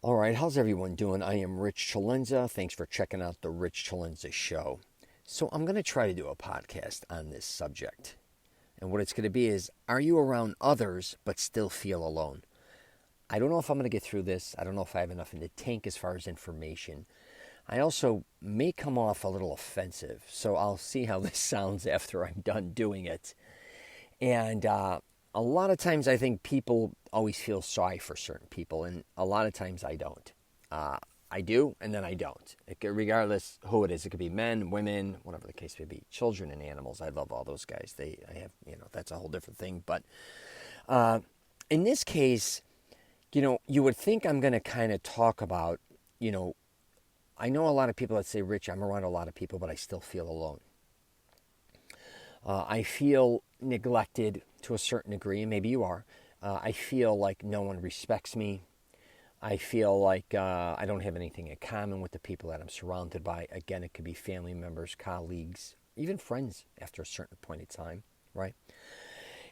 All right, how's everyone doing? I am Rich CELENZA. Thanks for checking out the Rich CELENZA show. So I'm going to try to do a podcast on this subject. And what it's going to be is, are you around others but still feel alone? I don't know if I'm going to get through this. I don't know if I have enough in the tank as far as information. I also may come off a little offensive, so I'll see how this sounds after I'm done doing it. And a lot of times I think people always feel sorry for certain people, and a lot of times I don't. I do, and then I don't. Regardless who it is, it could be men, women, whatever the case may be, children and animals. I love all those guys. That's a whole different thing. But in this case, you would think I'm going to kind of talk about, I know a lot of people that say, Rich, I'm around a lot of people, but I still feel alone. I feel neglected to a certain degree, and maybe you are. I feel like no one respects me. I feel like I don't have anything in common with the people that I'm surrounded by. Again, it could be family members, colleagues, even friends after a certain point in time, right?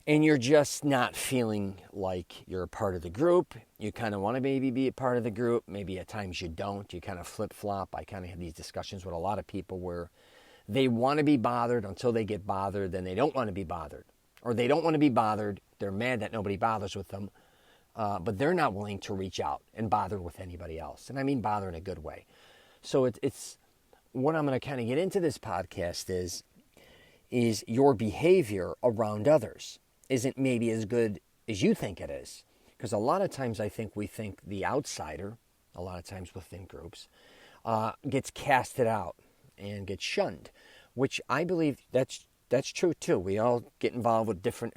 And you're just not feeling like you're a part of the group. You kind of want to maybe be a part of the group. Maybe at times you don't. You kind of flip-flop. I kind of have these discussions with a lot of people where they want to be bothered until they get bothered, then they don't want to be bothered. Or they don't want to be bothered. They're mad that nobody bothers with them. But they're not willing to reach out and bother with anybody else. And I mean bother in a good way. So it's what I'm going to kind of get into this podcast is your behavior around others isn't maybe as good as you think it is. Because a lot of times I think we think the outsider, a lot of times within groups, gets casted out and gets shunned, which I believe that's true too. We all get involved with different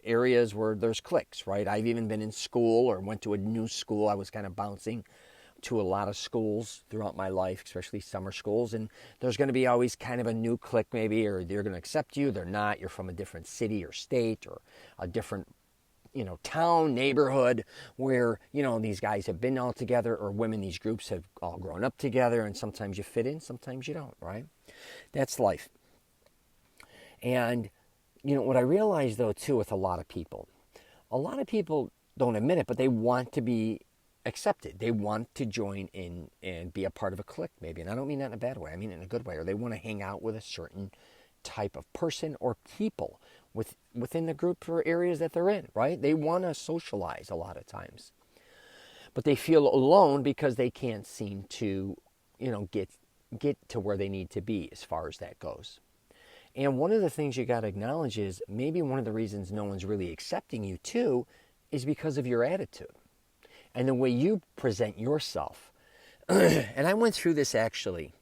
areas where there's cliques, right? I've even been in school or went to a new school. I was kind of bouncing to a lot of schools throughout my life, especially summer schools, and there's going to be always kind of a new clique maybe, or they're going to accept you, they're not, you're from a different city or state or a different town, neighborhood where, these guys have been all together, or women, these groups have all grown up together, and sometimes you fit in, sometimes you don't, right? That's life. And, what I realize, though, too, with a lot of people don't admit it, but they want to be accepted. They want to join in and be a part of a clique, maybe. And I don't mean that in a bad way. I mean it in a good way. Or they want to hang out with a certain type of person or people within the group or areas that they're in, right? They want to socialize a lot of times. But they feel alone because they can't seem to, get to where they need to be as far as that goes. And one of the things you got to acknowledge is maybe one of the reasons no one's really accepting you too is because of your attitude and the way you present yourself. And I went through this actually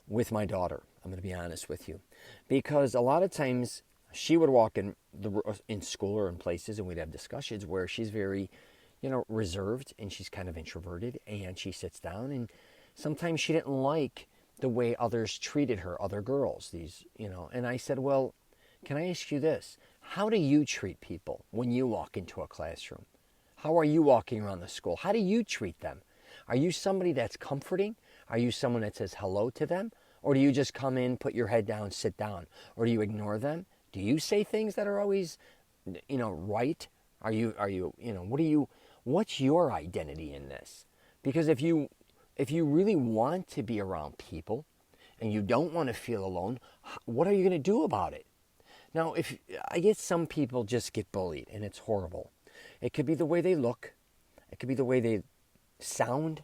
with my daughter. I'm going to be honest with you, because a lot of times she would walk in school or in places, and we'd have discussions where she's very, reserved, and she's kind of introverted, and she sits down, and sometimes she didn't like the way others treated her, other girls, and I said, well, can I ask you this? How do you treat people when you walk into a classroom? How are you walking around the school? How do you treat them? Are you somebody that's comforting? Are you someone that says hello to them? Or do you just come in, put your head down, sit down? Or do you ignore them? Do you say things that are always, right? What's your identity in this? Because if you really want to be around people and you don't want to feel alone, what are you going to do about it? Now, if I guess some people just get bullied, and it's horrible. It could be the way they look. It could be the way they sound.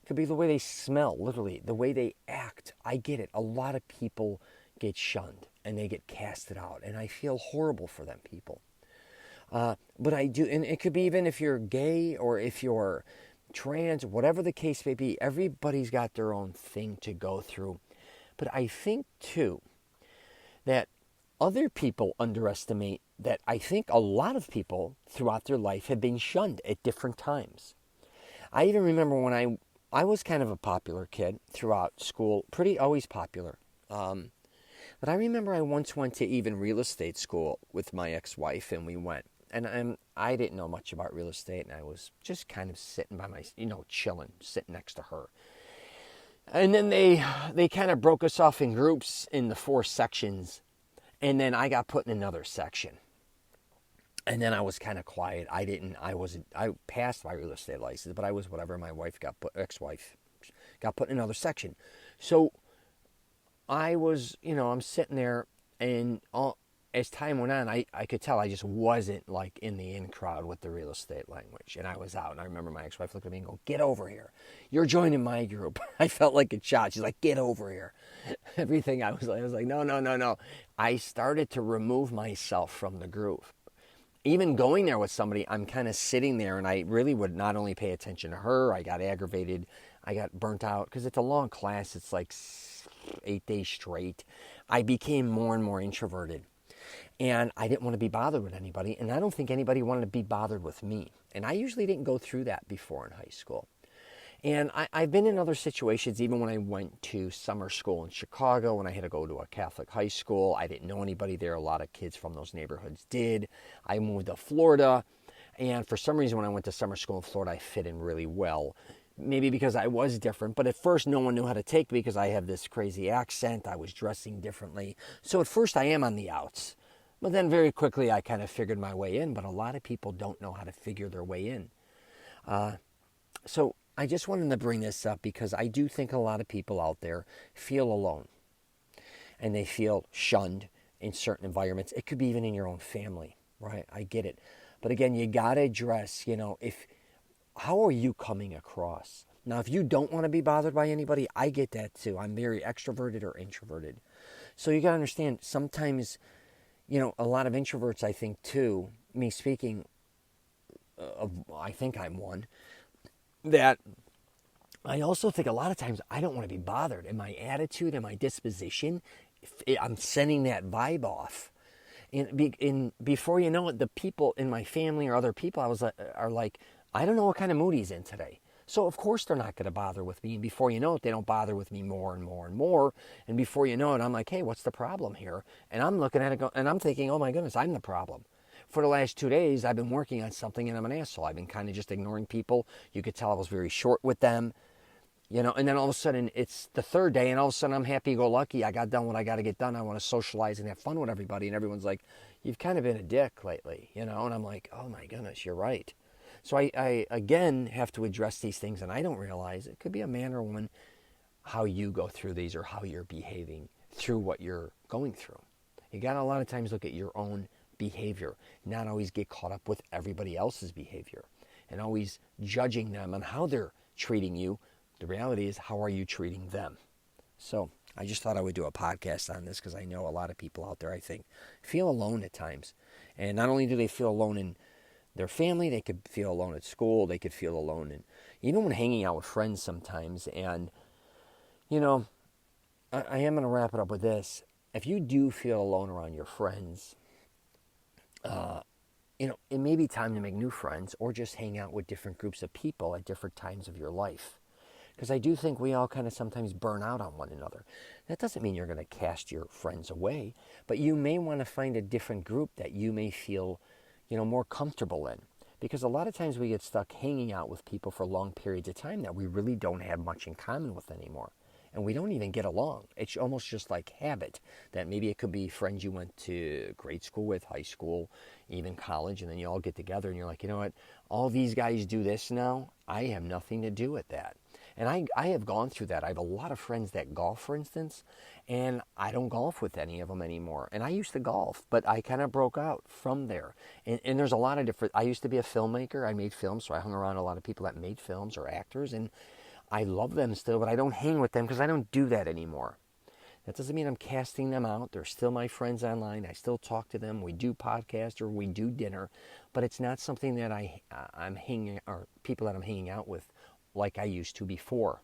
It could be the way they smell, literally, the way they act. I get it. A lot of people get shunned, and they get casted out, and I feel horrible for them people. But I do, and it could be even if you're gay or if you're trans, whatever the case may be, everybody's got their own thing to go through. But I think, too, that other people underestimate that I think a lot of people throughout their life have been shunned at different times. I even remember when I was kind of a popular kid throughout school, pretty always popular. But I remember I once went to even real estate school with my ex-wife, and we went. And I didn't know much about real estate, and I was just kind of sitting by chilling, sitting next to her. And then they kind of broke us off in groups in the 4 sections, and then I got put in another section. And then I was kind of quiet. I passed my real estate license, but I was whatever. My ex-wife got put in another section. So I was, I'm sitting there, and as time went on, I could tell I just wasn't like in the in crowd with the real estate language. And I was out, and I remember my ex-wife looked at me and go, "Get over here. You're joining my group." I felt like a child. She's like, "Get over here." Everything I was like, no, no, no, no. I started to remove myself from the group. Even going there with somebody, I'm kind of sitting there, and I really would not only pay attention to her, I got aggravated, I got burnt out, because it's a long class, it's like 8 days straight. I became more and more introverted, and I didn't want to be bothered with anybody, and I don't think anybody wanted to be bothered with me. And I usually didn't go through that before in high school. And I've been in other situations, even when I went to summer school in Chicago, when I had to go to a Catholic high school. I didn't know anybody there. A lot of kids from those neighborhoods did. I moved to Florida, and for some reason when I went to summer school in Florida, I fit in really well. Maybe because I was different, but at first no one knew how to take me because I have this crazy accent. I was dressing differently. So at first I am on the outs. But then very quickly I kind of figured my way in, but a lot of people don't know how to figure their way in. So I just wanted to bring this up because I do think a lot of people out there feel alone, and they feel shunned in certain environments. It could be even in your own family, right? I get it. But again, you got to address, how are you coming across? Now, if you don't want to be bothered by anybody, I get that too. I'm very extroverted or introverted. So you got to understand, sometimes, a lot of introverts, I think too, me speaking I think I'm one, that I also think a lot of times I don't want to be bothered. And my attitude and my disposition, I'm sending that vibe off. And before you know it, the people in my family or other people are like, I don't know what kind of mood he's in today. So of course they're not going to bother with me. And before you know it, they don't bother with me more and more and more. And before you know it, I'm like, hey, what's the problem here? And I'm looking at it and I'm thinking, oh my goodness, I'm the problem. For the last 2 days, I've been working on something and I'm an asshole. I've been kind of just ignoring people. You could tell I was very short with them, and then all of a sudden it's the third day and all of a sudden I'm happy-go-lucky. I got done what I got to get done. I want to socialize and have fun with everybody. And everyone's like, you've kind of been a dick lately, and I'm like, oh my goodness, you're right. So I again have to address these things, and I don't realize it could be a man or a woman, how you go through these or how you're behaving through what you're going through. You got to a lot of times look at your own behavior, not always get caught up with everybody else's behavior and always judging them on how they're treating you. The reality is, how are you treating them? So I just thought I would do a podcast on this because I know a lot of people out there, I think, feel alone at times. And not only do they feel alone in their family, they could feel alone at school, they could feel alone even when hanging out with friends sometimes. And I am going to wrap it up with this. If you do feel alone around your friends, it may be time to make new friends or just hang out with different groups of people at different times of your life. Because I do think we all kind of sometimes burn out on one another. That doesn't mean you're going to cast your friends away, but you may want to find a different group that you may feel, more comfortable in. Because a lot of times we get stuck hanging out with people for long periods of time that we really don't have much in common with anymore. And we don't even get along. It's almost just like habit, that maybe it could be friends you went to grade school with, high school, even college, and then you all get together and you're like, you know what, all these guys do this now, I have nothing to do with that. And I have gone through that. I have a lot of friends that golf, for instance, and I don't golf with any of them anymore. And I used to golf, but I kind of broke out from there. And there's a lot of different, I used to be a filmmaker. I made films, so I hung around a lot of people that made films or actors, and I love them still, but I don't hang with them because I don't do that anymore. That doesn't mean I'm casting them out. They're still my friends online. I still talk to them. We do podcasts or we do dinner, but it's not something that I'm hanging, or people that I'm hanging out with like I used to before.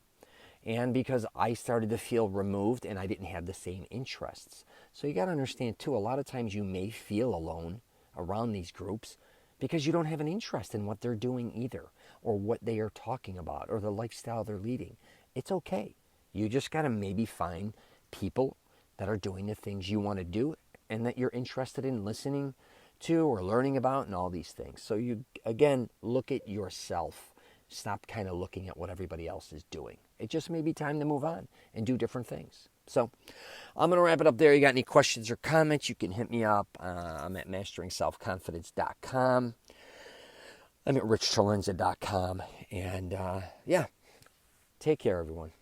And because I started to feel removed and I didn't have the same interests. So you got to understand too, a lot of times you may feel alone around these groups because you don't have an interest in what they're doing either, or what they are talking about, or the lifestyle they're leading. It's okay. You just got to maybe find people that are doing the things you want to do and that you're interested in listening to or learning about and all these things. So you, again, look at yourself. Stop kind of looking at what everybody else is doing. It just may be time to move on and do different things. So I'm going to wrap it up there. You got any questions or comments, you can hit me up. I'm at masteringselfconfidence.com. I'm at richcelenza.com. And yeah, take care, everyone.